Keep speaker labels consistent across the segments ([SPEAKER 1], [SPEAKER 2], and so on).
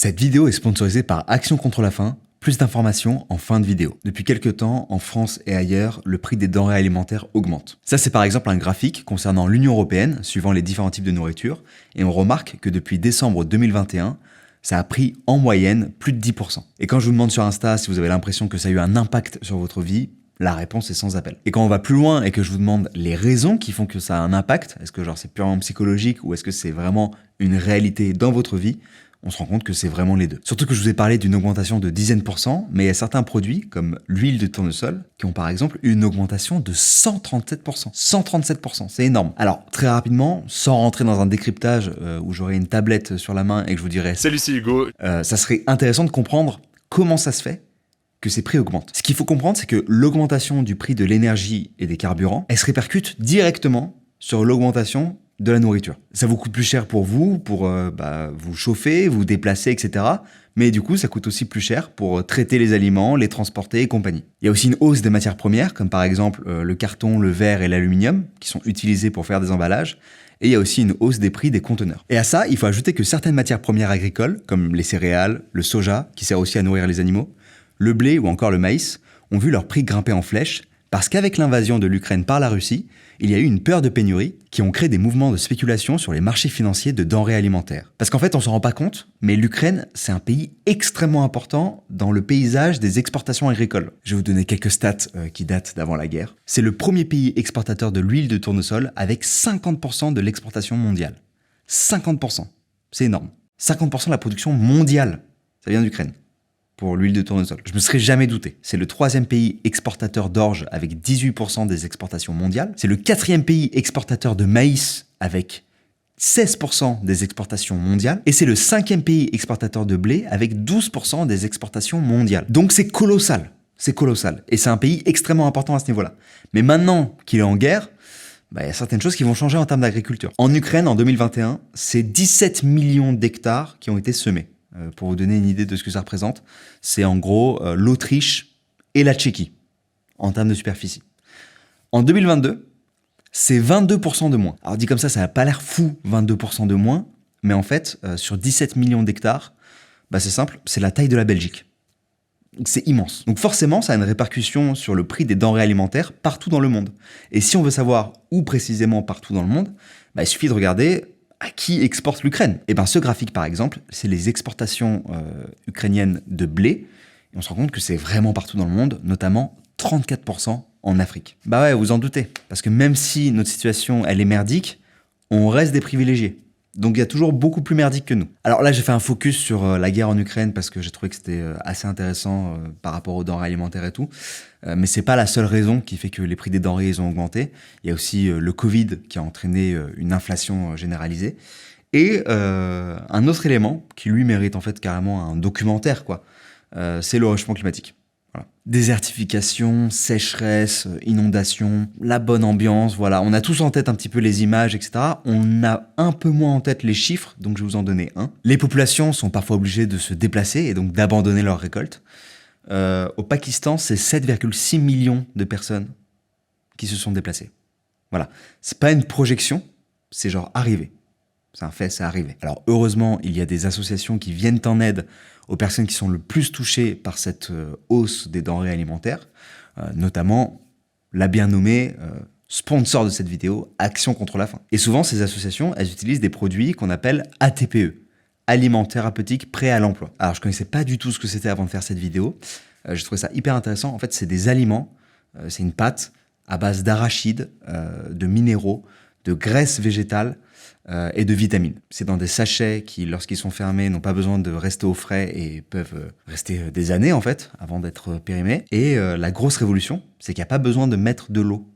[SPEAKER 1] Cette vidéo est sponsorisée par Action contre la faim. Plus d'informations en fin de vidéo. Depuis quelques temps, en France et ailleurs, le prix des denrées alimentaires augmente. Ça, c'est par exemple un graphique concernant l'Union européenne, suivant les différents types de nourriture, et on remarque que depuis décembre 2021, ça a pris en moyenne plus de 10%. Et quand je vous demande sur Insta si vous avez l'impression que ça a eu un impact sur votre vie, la réponse est sans appel. Et quand on va plus loin et que je vous demande les raisons qui font que ça a un impact, est-ce que genre c'est purement psychologique ou est-ce que c'est vraiment une réalité dans votre vie, on se rend compte que c'est vraiment les deux. Surtout que je vous ai parlé d'une augmentation de dizaines %, mais il y a certains produits, comme l'huile de tournesol, qui ont par exemple eu une augmentation de 137%. 137%, c'est énorme. Alors, très rapidement, sans rentrer dans un décryptage où j'aurais une tablette sur la main et que je vous dirais « Salut, c'est Hugo », ça serait intéressant de comprendre comment ça se fait que ces prix augmentent. Ce qu'il faut comprendre, c'est que l'augmentation du prix de l'énergie et des carburants, elle se répercute directement sur l'augmentation de la nourriture. Ça vous coûte plus cher pour vous, pour vous chauffer, vous déplacer, etc. Mais du coup, ça coûte aussi plus cher pour traiter les aliments, les transporter et compagnie. Il y a aussi une hausse des matières premières, comme par exemple le carton, le verre et l'aluminium, qui sont utilisés pour faire des emballages. Et il y a aussi une hausse des prix des conteneurs. Et à ça, il faut ajouter que certaines matières premières agricoles, comme les céréales, le soja, qui sert aussi à nourrir les animaux, le blé ou encore le maïs, ont vu leur prix grimper en flèche, parce qu'avec l'invasion de l'Ukraine par la Russie, il y a eu une peur de pénurie qui ont créé des mouvements de spéculation sur les marchés financiers de denrées alimentaires. Parce qu'en fait, on s'en rend pas compte, mais l'Ukraine, c'est un pays extrêmement important dans le paysage des exportations agricoles. Je vais vous donner quelques stats qui datent d'avant la guerre. C'est le premier pays exportateur de l'huile de tournesol avec 50% de l'exportation mondiale. 50%. C'est énorme. 50% de la production mondiale, ça vient d'Ukraine. Pour l'huile de tournesol. Je me serais jamais douté. C'est le 3e pays exportateur d'orge avec 18% des exportations mondiales. C'est le 4e pays exportateur de maïs avec 16% des exportations mondiales. Et c'est le 5e pays exportateur de blé avec 12% des exportations mondiales. Donc c'est colossal. C'est colossal. Et c'est un pays extrêmement important à ce niveau-là. Mais maintenant qu'il est en guerre, il y a certaines choses qui vont changer en termes d'agriculture. En Ukraine, en 2021, c'est 17 millions d'hectares qui ont été semés. Pour vous donner une idée de ce que ça représente, c'est en gros l'Autriche et la Tchéquie, en termes de superficie. En 2022, c'est 22% de moins. Alors dit comme ça n'a pas l'air fou, 22% de moins, mais en fait, sur 17 millions d'hectares, c'est simple, c'est la taille de la Belgique. C'est immense. Donc forcément, ça a une répercussion sur le prix des denrées alimentaires partout dans le monde. Et si on veut savoir où précisément partout dans le monde, il suffit de regarder à qui exporte l'Ukraine. Et ce graphique, par exemple, c'est les exportations ukrainiennes de blé. Et on se rend compte que c'est vraiment partout dans le monde, notamment 34% en Afrique. Ouais, vous en doutez. Parce que même si notre situation, elle est merdique, on reste des privilégiés. Donc il y a toujours beaucoup plus merdique que nous. Alors là, j'ai fait un focus sur la guerre en Ukraine parce que j'ai trouvé que c'était assez intéressant par rapport aux denrées alimentaires et tout. Mais c'est pas la seule raison qui fait que les prix des denrées ils ont augmenté. Il y a aussi le Covid qui a entraîné une inflation généralisée. Et un autre élément qui lui mérite en fait carrément un documentaire, c'est le réchauffement climatique. Voilà. Désertification, sécheresse, inondation, la bonne ambiance, voilà. On a tous en tête un petit peu les images, etc. On a un peu moins en tête les chiffres, donc je vais vous en donner un. Les populations sont parfois obligées de se déplacer et donc d'abandonner leurs récoltes. Au Pakistan, c'est 7,6 millions de personnes qui se sont déplacées. Voilà. C'est pas une projection, c'est genre arrivé. C'est un fait, c'est arrivé. Alors heureusement, il y a des associations qui viennent en aide aux personnes qui sont le plus touchées par cette hausse des denrées alimentaires, notamment la bien nommée sponsor de cette vidéo, Action contre la faim. Et souvent, ces associations, elles utilisent des produits qu'on appelle ATPE, aliments thérapeutiques prêts à l'emploi. Alors je connaissais pas du tout ce que c'était avant de faire cette vidéo. J'ai trouvé ça hyper intéressant. En fait, c'est des aliments, c'est une pâte à base d'arachides, de minéraux, de graisses végétales, et de vitamines. C'est dans des sachets qui, lorsqu'ils sont fermés, n'ont pas besoin de rester au frais et peuvent rester des années, en fait, avant d'être périmés. Et la grosse révolution, c'est qu'il n'y a pas besoin de mettre de l'eau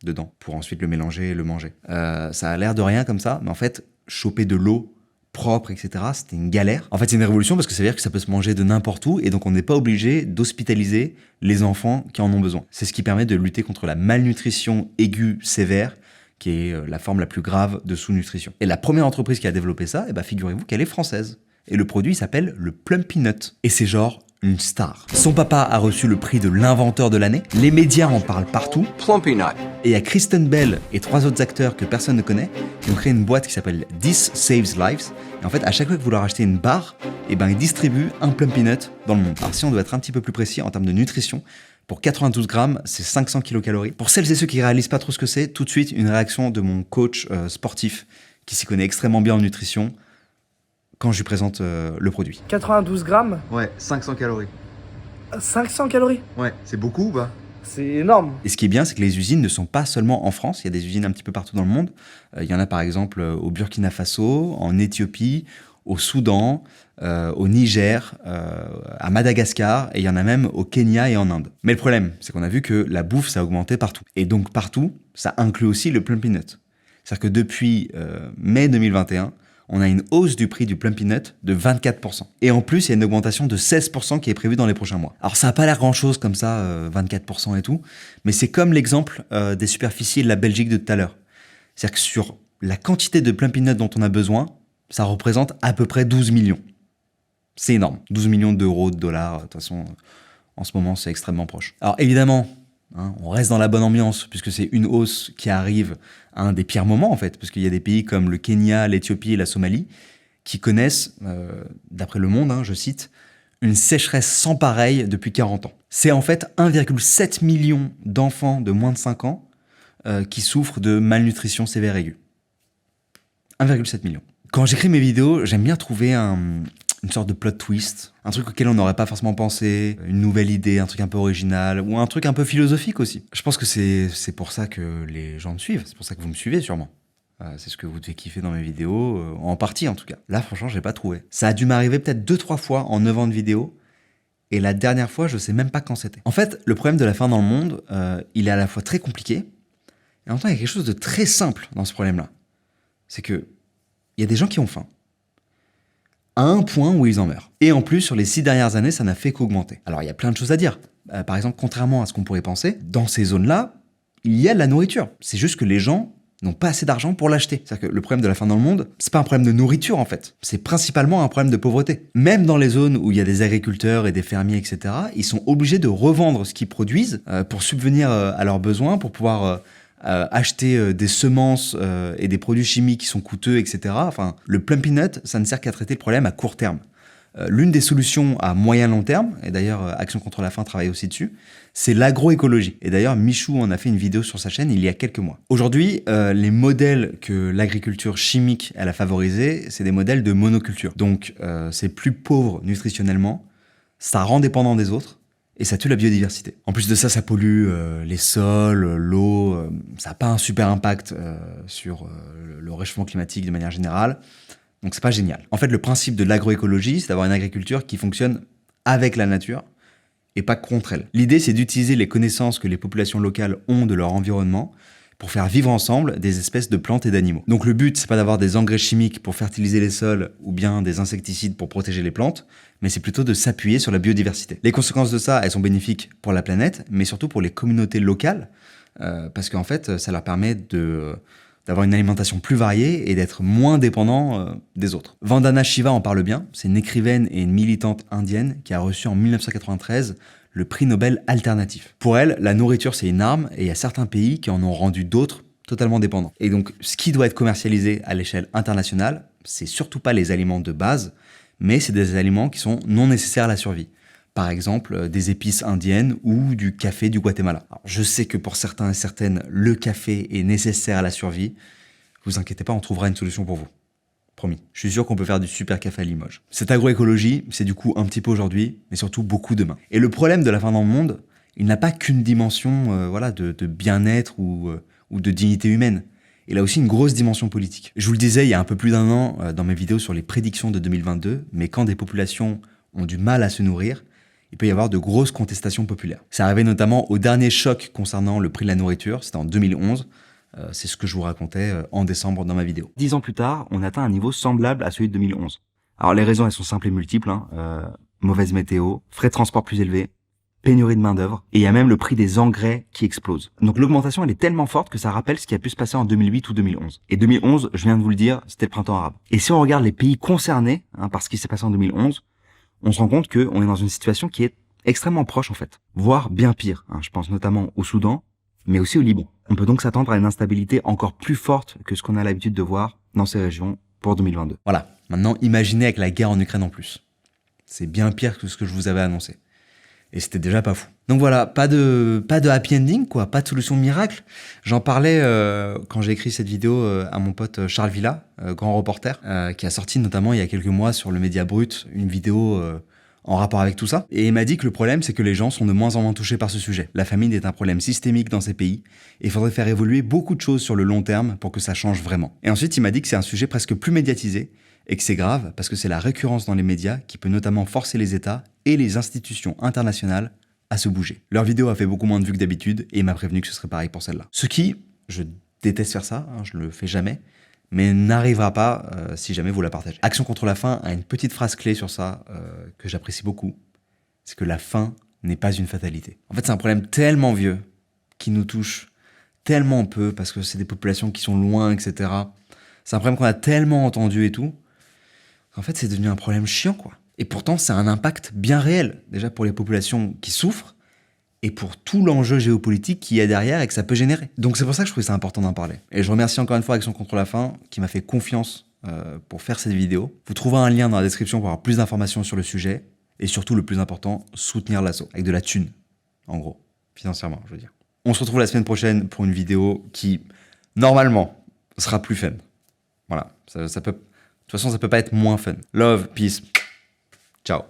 [SPEAKER 1] dedans pour ensuite le mélanger et le manger. Ça a l'air de rien comme ça, mais en fait, choper de l'eau propre, etc., c'était une galère. En fait, c'est une révolution parce que ça veut dire que ça peut se manger de n'importe où et donc on n'est pas obligé d'hospitaliser les enfants qui en ont besoin. C'est ce qui permet de lutter contre la malnutrition aiguë sévère, qui est la forme la plus grave de sous-nutrition. Et la première entreprise qui a développé ça, figurez-vous qu'elle est française. Et le produit s'appelle le Plumpy Nut. Et c'est genre une star. Son papa a reçu le prix de l'inventeur de l'année, les médias en parlent partout,
[SPEAKER 2] Plumpy Nut.
[SPEAKER 1] et il y a Kristen Bell et 3 autres acteurs que personne ne connaît qui ont créé une boîte qui s'appelle This Saves Lives. Et en fait, à chaque fois que vous leur achetez une barre, ils distribuent un Plumpy Nut dans le monde. Alors si on doit être un petit peu plus précis en termes de nutrition, pour 92 grammes, c'est 500 kilocalories. Pour celles et ceux qui réalisent pas trop ce que c'est, tout de suite, une réaction de mon coach sportif qui s'y connaît extrêmement bien en nutrition quand je lui présente le produit.
[SPEAKER 3] 92 grammes,
[SPEAKER 1] Ouais, 500 calories.
[SPEAKER 3] 500 calories.
[SPEAKER 1] Ouais, c'est beaucoup ou pas?
[SPEAKER 3] C'est énorme.
[SPEAKER 1] Et ce qui est bien, c'est que les usines ne sont pas seulement en France, il y a des usines un petit peu partout dans le monde. Il y en a par exemple au Burkina Faso, en Éthiopie, au Soudan, au Niger, à Madagascar, et il y en a même au Kenya et en Inde. Mais le problème, c'est qu'on a vu que la bouffe, ça a augmenté partout. Et donc partout, ça inclut aussi le Plumpy Nut. C'est-à-dire que depuis mai 2021, on a une hausse du prix du Plumpy Nut de 24%. Et en plus, il y a une augmentation de 16% qui est prévue dans les prochains mois. Alors ça n'a pas l'air grand-chose comme ça, 24% et tout, mais c'est comme l'exemple des superficies de la Belgique de tout à l'heure. C'est-à-dire que sur la quantité de Plumpy Nut dont on a besoin, ça représente à peu près 12 millions. C'est énorme. 12 millions d'euros, de dollars, de toute façon, en ce moment, c'est extrêmement proche. Alors évidemment, on reste dans la bonne ambiance, puisque c'est une hausse qui arrive à un des pires moments, en fait, parce qu'il y a des pays comme le Kenya, l'Éthiopie et la Somalie qui connaissent, d'après Le Monde, je cite, une sécheresse sans pareille depuis 40 ans. C'est en fait 1,7 million d'enfants de moins de 5 ans qui souffrent de malnutrition sévère aiguë. 1,7 million. Quand j'écris mes vidéos, j'aime bien trouver une sorte de plot twist, un truc auquel on n'aurait pas forcément pensé, une nouvelle idée, un truc un peu original, ou un truc un peu philosophique aussi. Je pense que c'est pour ça que les gens me suivent, c'est pour ça que vous me suivez sûrement. C'est ce que vous devez kiffer dans mes vidéos, en partie en tout cas. Là franchement, j'ai pas trouvé. Ça a dû m'arriver peut-être 2-3 fois en 9 ans de vidéos, et la dernière fois, je sais même pas quand c'était. En fait, le problème de la faim dans le monde, il est à la fois très compliqué, et en même temps, il y a quelque chose de très simple dans ce problème-là. C'est que il y a des gens qui ont faim, à un point où ils en meurent. Et en plus, sur les 6 dernières années, ça n'a fait qu'augmenter. Alors, il y a plein de choses à dire. Par exemple, contrairement à ce qu'on pourrait penser, dans ces zones-là, il y a de la nourriture. C'est juste que les gens n'ont pas assez d'argent pour l'acheter. C'est-à-dire que le problème de la faim dans le monde, c'est pas un problème de nourriture, en fait. C'est principalement un problème de pauvreté. Même dans les zones où il y a des agriculteurs et des fermiers, etc., ils sont obligés de revendre ce qu'ils produisent pour subvenir à leurs besoins, pour pouvoir acheter des semences et des produits chimiques qui sont coûteux, etc. Enfin, le Plumpy Nut, ça ne sert qu'à traiter le problème à court terme. L'une des solutions à moyen-long terme, et d'ailleurs Action contre la faim travaille aussi dessus, c'est l'agroécologie. Et d'ailleurs Michou en a fait une vidéo sur sa chaîne il y a quelques mois. Aujourd'hui, les modèles que l'agriculture chimique elle a favorisés, c'est des modèles de monoculture. Donc c'est plus pauvre nutritionnellement, ça rend dépendant des autres, et ça tue la biodiversité. En plus de ça, ça pollue les sols, l'eau, ça n'a pas un super impact sur le réchauffement climatique de manière générale, donc c'est pas génial. En fait, le principe de l'agroécologie, c'est d'avoir une agriculture qui fonctionne avec la nature et pas contre elle. L'idée, c'est d'utiliser les connaissances que les populations locales ont de leur environnement pour faire vivre ensemble des espèces de plantes et d'animaux. Donc le but, c'est pas d'avoir des engrais chimiques pour fertiliser les sols ou bien des insecticides pour protéger les plantes, mais c'est plutôt de s'appuyer sur la biodiversité. Les conséquences de ça, elles sont bénéfiques pour la planète, mais surtout pour les communautés locales, parce qu'en fait, ça leur permet d'avoir une alimentation plus variée et d'être moins dépendants des autres. Vandana Shiva en parle bien, c'est une écrivaine et une militante indienne qui a reçu en 1993 le prix Nobel alternatif. Pour elle, la nourriture c'est une arme et il y a certains pays qui en ont rendu d'autres totalement dépendants. Et donc, ce qui doit être commercialisé à l'échelle internationale, c'est surtout pas les aliments de base, mais c'est des aliments qui sont non nécessaires à la survie. Par exemple, des épices indiennes ou du café du Guatemala. Alors, je sais que pour certains et certaines, le café est nécessaire à la survie. Vous inquiétez pas, on trouvera une solution pour vous. Promis. Je suis sûr qu'on peut faire du super café à Limoges. Cette agroécologie, c'est du coup un petit peu aujourd'hui, mais surtout beaucoup demain. Et le problème de la faim dans le monde, il n'a pas qu'une dimension de bien-être ou de dignité humaine. Il a aussi une grosse dimension politique. Je vous le disais il y a un peu plus d'un an dans mes vidéos sur les prédictions de 2022, mais quand des populations ont du mal à se nourrir, il peut y avoir de grosses contestations populaires. C'est arrivé notamment au dernier choc concernant le prix de la nourriture, c'était en 2011. C'est ce que je vous racontais en décembre dans ma vidéo. 10 ans plus tard, on atteint un niveau semblable à celui de 2011. Alors les raisons, elles sont simples et multiples. Mauvaise météo, frais de transport plus élevés, pénurie de main d'œuvre, et il y a même le prix des engrais qui explose. Donc l'augmentation, elle est tellement forte que ça rappelle ce qui a pu se passer en 2008 ou 2011. Et 2011, je viens de vous le dire, c'était le printemps arabe. Et si on regarde les pays concernés par ce qui s'est passé en 2011, on se rend compte qu'on est dans une situation qui est extrêmement proche en fait, voire bien pire. Je pense notamment au Soudan, mais aussi au Liban. On peut donc s'attendre à une instabilité encore plus forte que ce qu'on a l'habitude de voir dans ces régions pour 2022. Voilà, maintenant imaginez avec la guerre en Ukraine en plus. C'est bien pire que ce que je vous avais annoncé. Et c'était déjà pas fou. Donc voilà, pas de happy ending, quoi, pas de solution miracle. J'en parlais quand j'ai écrit cette vidéo à mon pote Charles Villa, grand reporter, qui a sorti notamment il y a quelques mois sur le Média Brut une vidéo en rapport avec tout ça. Et il m'a dit que le problème, c'est que les gens sont de moins en moins touchés par ce sujet. La famine est un problème systémique dans ces pays, et il faudrait faire évoluer beaucoup de choses sur le long terme pour que ça change vraiment. Et ensuite, il m'a dit que c'est un sujet presque plus médiatisé, et que c'est grave parce que c'est la récurrence dans les médias qui peut notamment forcer les États et les institutions internationales à se bouger. Leur vidéo a fait beaucoup moins de vues que d'habitude, et il m'a prévenu que ce serait pareil pour celle-là. Ce qui, je déteste faire ça, je le fais jamais, mais n'arrivera pas si jamais vous la partagez. Action contre la faim a une petite phrase clé sur ça que j'apprécie beaucoup. C'est que la faim n'est pas une fatalité. En fait, c'est un problème tellement vieux qui nous touche tellement peu parce que c'est des populations qui sont loin, etc. C'est un problème qu'on a tellement entendu et tout. En fait, c'est devenu un problème chiant, quoi. Et pourtant, c'est un impact bien réel. Déjà pour les populations qui souffrent, et pour tout l'enjeu géopolitique qu'il y a derrière et que ça peut générer. Donc c'est pour ça que je trouvais ça important d'en parler. Et je remercie encore une fois Action contre la faim qui m'a fait confiance pour faire cette vidéo. Vous trouverez un lien dans la description pour avoir plus d'informations sur le sujet. Et surtout, le plus important, soutenir l'asso. Avec de la thune, en gros. Financièrement, je veux dire. On se retrouve la semaine prochaine pour une vidéo qui, normalement, sera plus fun. Voilà. De toute façon, ça peut pas être moins fun. Love, peace. Ciao.